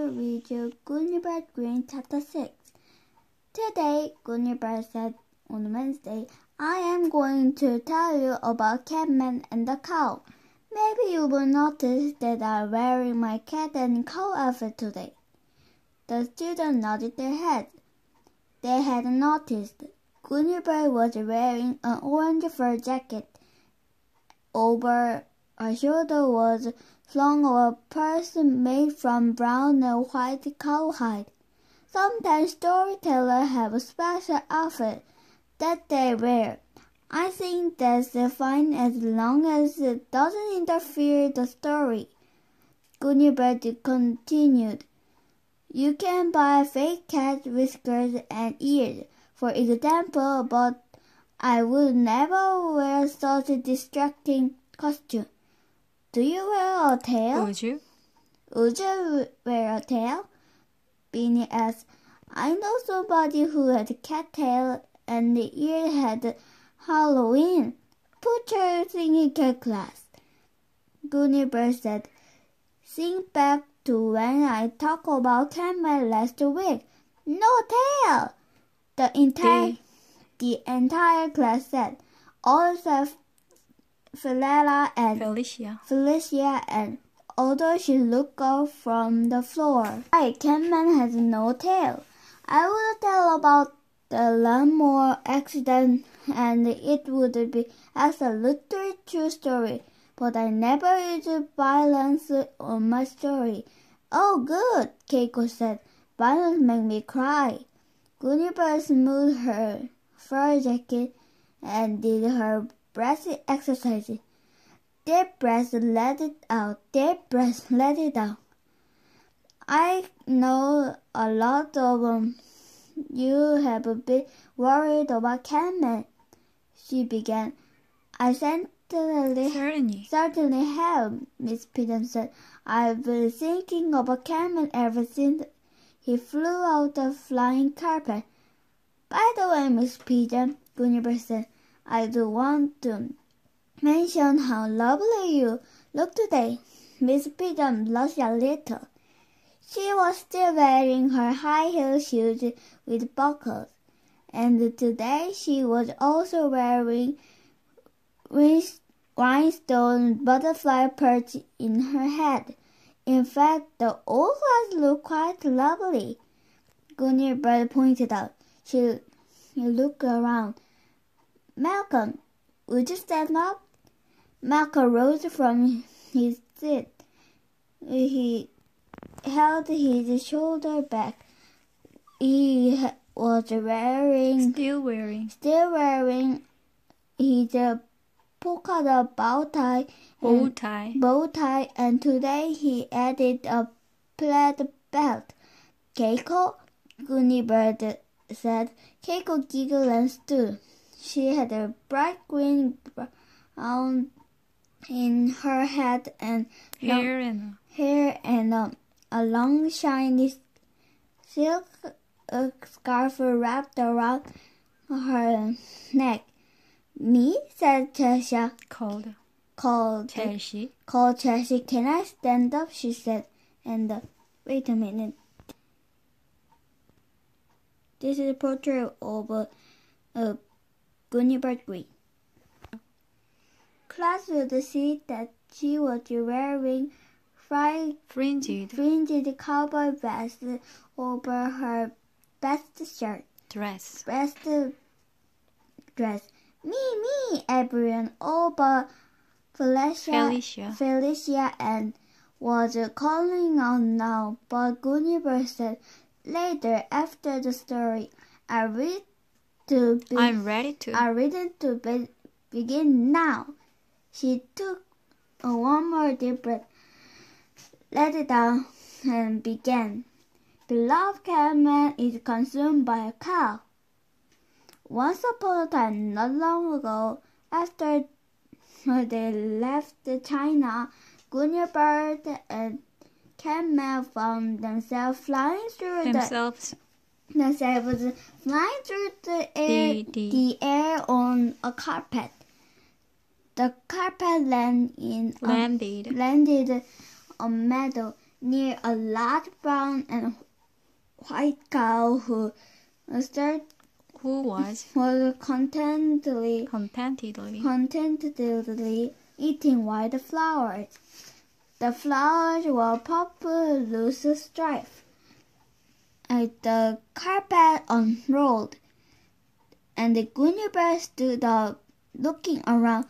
to read you Gooney Bird Green Chapter 6. Today, Gooney Bird said on Wednesday, I am going to tell you about Catman and the cow. Maybe you will notice that I'm wearing my cat and cow outfit today. The students nodded their heads. They had noticed Gooney Bird was wearing an orange fur jacket. Over her shoulder was slung a purse made from brown and white cowhide. Sometimes storytellers have a special outfit that they wear. I think that's fine as long as it doesn't interfere with the story. Gooney Bird continued. You can buy fake cat whiskers and ears, for example, but I would never wear such a distracting costume. Do you wear a tail? Would you? Would you wear a tail? Beanie asked. I know somebody who had a cat tail and the ear had Halloween. Put your singing cat class. Gooney Bird said. Think back to when I talked about Catman last week. No tail! The entire class said. All except Felicia, and although she looked up from the floor. Catman has no tail. I would tell about the lawnmower accident, and it would be absolutely true story, but I never used violence on my story. Oh, good, Keiko said. Violence makes me cry. Gooney Bird smoothed her fur jacket and did her breathing exercises. Deep breath, let it out. Deep breath, let it out. I know a lot of you have been worried about Catman, she began. I certainly have, Miss Pigeon said. I've been thinking about Catman ever since he flew out the flying carpet. By the way, Miss Pigeon, Gooney Bird said, I do want to mention how lovely you look today. Miss Pigeon blushed a little. She was still wearing her high-heel shoes with buckles, and today she was also wearing rhinestone butterfly perch in her head. In fact, the old class looked quite lovely. Gooney Bird pointed out. She looked around. Malcolm, would you stand up? Malcolm rose from his seat. He held his shoulder back. He was still wearing his polka dot bow tie, and today he added a plaid belt. Keiko, Gooney Bird said. Keiko giggled and stood. She had a bright green brown in her head and hair and a long shiny silk scarf wrapped around her neck. Me, said Cheshire. Called Cheshire. Can I stand up? She said. And wait a minute. This is a portrait of Gooney Bird Green. Class would see that she was wearing fringed cowboy vest over her best dress. Me, everyone, all but Felicia and was calling out now, but Gooney Bird said, later, after the story, I'm ready to begin now. She took one more deep breath, let it out, and began. Beloved Catman is consumed by a cow. Once upon a time, not long ago, after they left China, Gooney Bird and Catman found themselves flying through the air on a carpet. The carpet landed on meadow. near a large brown and white cow who was contentedly eating white flowers. The flowers were purple loose stripes. The carpet unrolled, and the Gooney Bird stood up, looked around.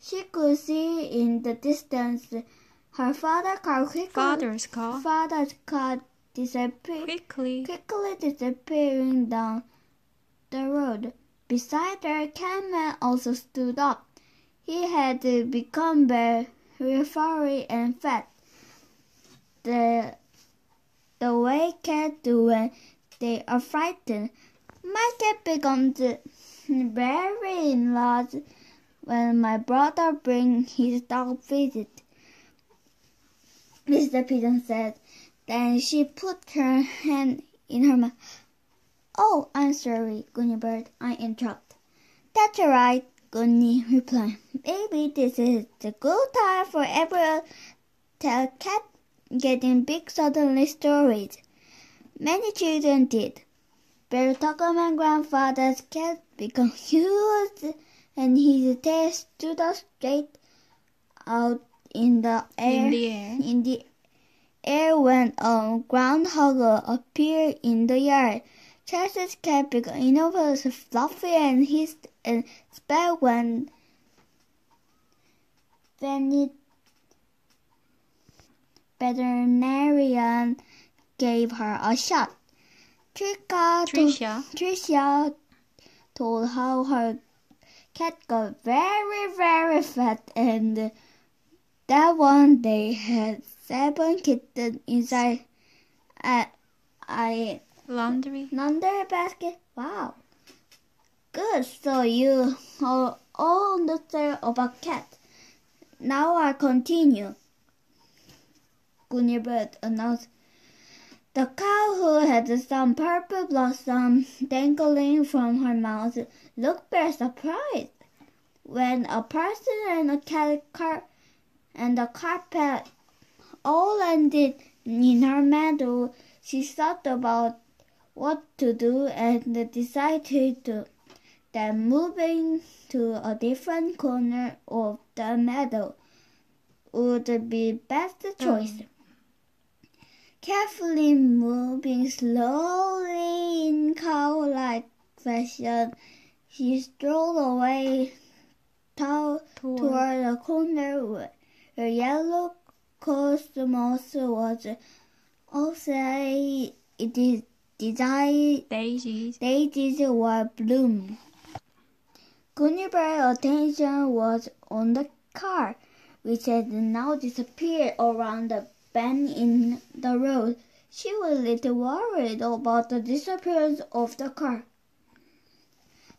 She could see in the distance her father's car quickly disappearing down the road. Beside her, Camel also stood up. He had become very furry and fat. The way cats do when they are frightened. My cat becomes very large when my brother brings his dog visit, Mr. Pigeon said. Then she put her hand in her mouth. Oh, I'm sorry, Gooney Bird, I interrupted. That's all right, Gooney replied. Maybe this is the good time for everyone to tell cat getting big suddenly stories. Many children did. Barry Tuckerman's grandfather's cat became huge, and his tail stood up straight out in the air when a groundhog appeared in the yard. Charles's cat became enormous, fluffy, and hissed and spat when veterinarian gave her a shot. Tricia told how her cat got very, very fat, and that one day had 7 kittens inside a laundry basket. Wow. Good, so you all understand about cats. Now I continue. Gooney Bird announced. The cow, who had some purple blossom dangling from her mouth, looked very surprised. When a person and a cat and a carpet all landed in her meadow, she thought about what to do and decided that moving to a different corner of the meadow would be best choice. Carefully moving slowly in cow-like fashion, she strolled away toward the corner where yellow cosmos was outside. Daisies were bloom. Gooney Bird's attention was on the car, which had now disappeared around the bend in the road. She was a little worried about the disappearance of the car.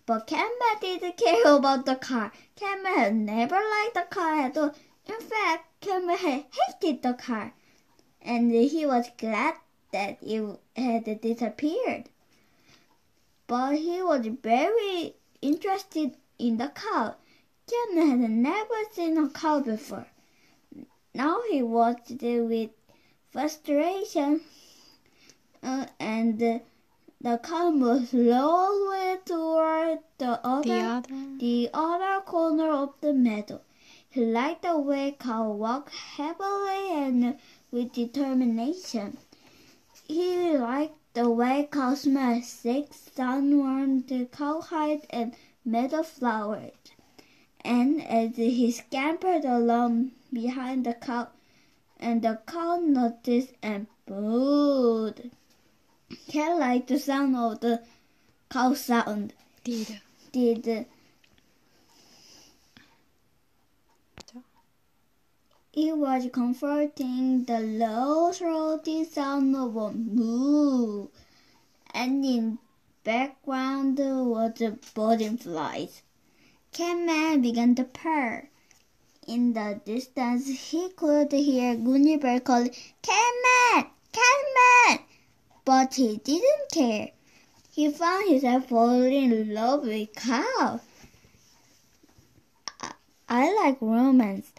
But Camel didn't care about the car. Camel had never liked the car at all. In fact, Camel had hated the car, and he was glad that it had disappeared. But he was very interested in the cow. Camel had never seen a cow before. Now he watched it with frustration, and the cow moved slowly toward the other corner of the meadow. He liked the way cow walked heavily and with determination. He liked the way cow smelled thick, sun-warmed cowhide and meadow flowers. And as he scampered along behind the cow, and the cow noticed and booed. Cat liked the sound of the cow sound. It was comforting, the low throaty sound of a moo, and in background was the buzzing flies. Catman began to purr. In the distance, he could hear Gooney Bird calling, Catman! Catman! But he didn't care. He found himself falling in love with cow. I like romance,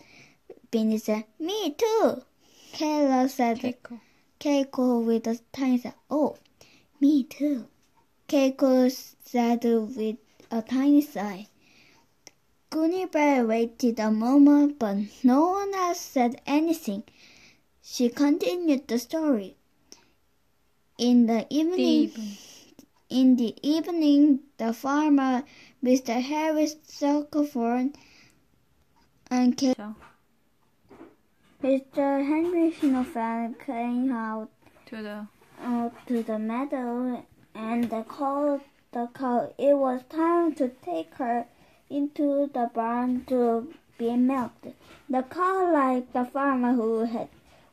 Beanie said. Me too, Kayla said. Keiko with a tiny sigh. Oh, me too. Keiko said with a tiny sigh. Gooney Bird waited a moment, but no one else said anything. She continued the story. In the evening, the farmer, Mr. Harris Suckerthorn, and Mr. Henry Snowflake came out to the meadow and called the cow. It was time to take her into the barn to be milked. The cow liked the farmer who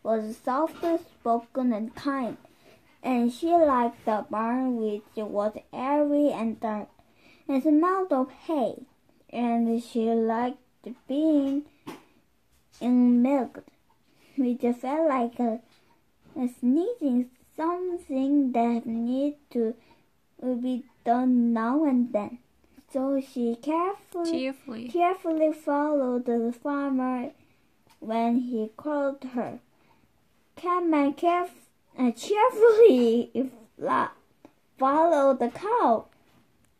was soft-spoken and kind, and she liked the barn which was airy and dark and smelled of hay, and she liked being milked, which felt like a sneezing, something that needed to be done now and then. So she carefully followed the farmer when he called her. Catman cheerfully followed the cow.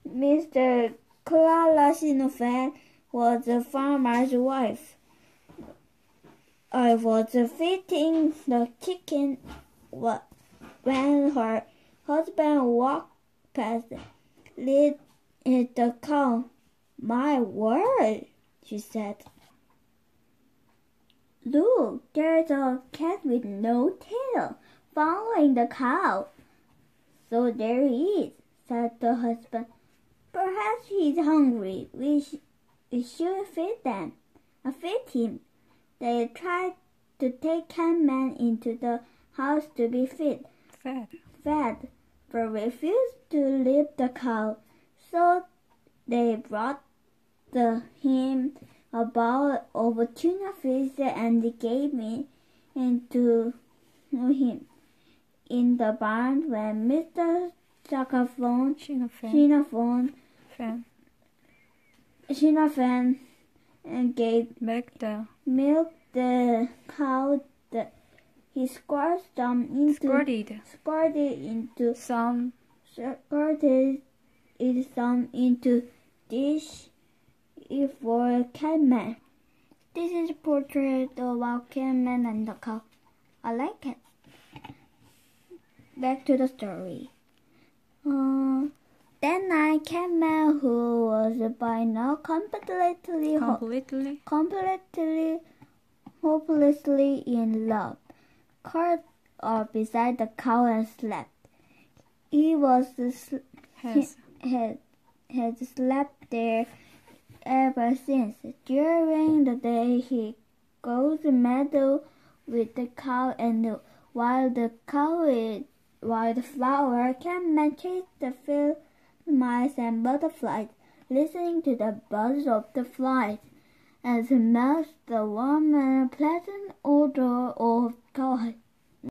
Mr. Clara Sinofan was the farmer's wife. I was feeding the chicken when her husband walked past. Lead the cow. My word, she said. Look, there's a cat with no tail following the cow. So there he is, said the husband. Perhaps he's hungry. We should feed him. They tried to take Catman into the house to be fed, but refused to leave the cow. So they brought him a bowl of tuna fish and gave me to him. In the barn, when Mr. Xenophon gave milk the cow, he squirted some into dish for Catman. This is a portrait about Catman and the cow. I like it. Back to the story. That night, Catman, who was by now completely hopelessly in love, curled up beside the cow and slept. He had slept there ever since. During the day, he goes to the meadow with the cow, and while the flower, Catman chased the field mice and butterflies, listening to the buzz of the flies, and smells the warm and pleasant odor of cow.